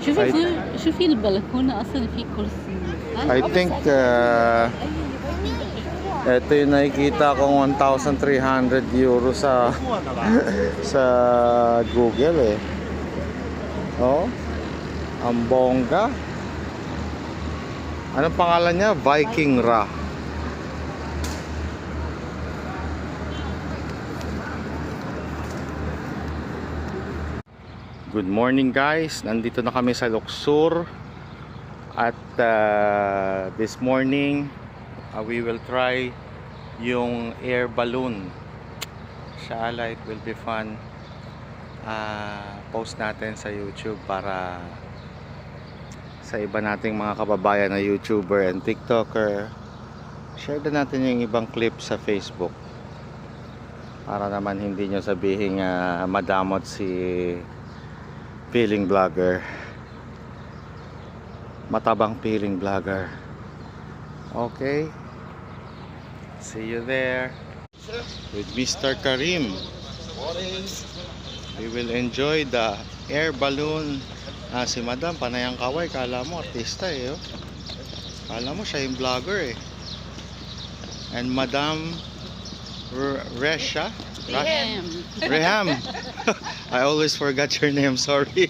شوفي شوفي البلكونة أصلا في كرسي. I think ito yung nakikita kong 1,300 euro sa sa Google eh. Oh, ang bongga. Anong pangalan niya? Viking Ra. Good morning guys, nandito na kami sa Luxor at this morning we will try yung air balloon. Inshallah it will be fun. Post natin sa YouTube para sa iba nating mga kababayan na YouTuber and TikToker. Share din natin yung ibang clip sa Facebook para naman hindi nyo sabihin madamot si feeling vlogger, matabang feeling vlogger. Okay, see you there with Mr. Karim. We will enjoy the air balloon. Si Madam panayang kaway, kala mo artista eh, oh. Kala mo siya yung vlogger eh. And Madam Resha Reham. I always forgot your name, sorry.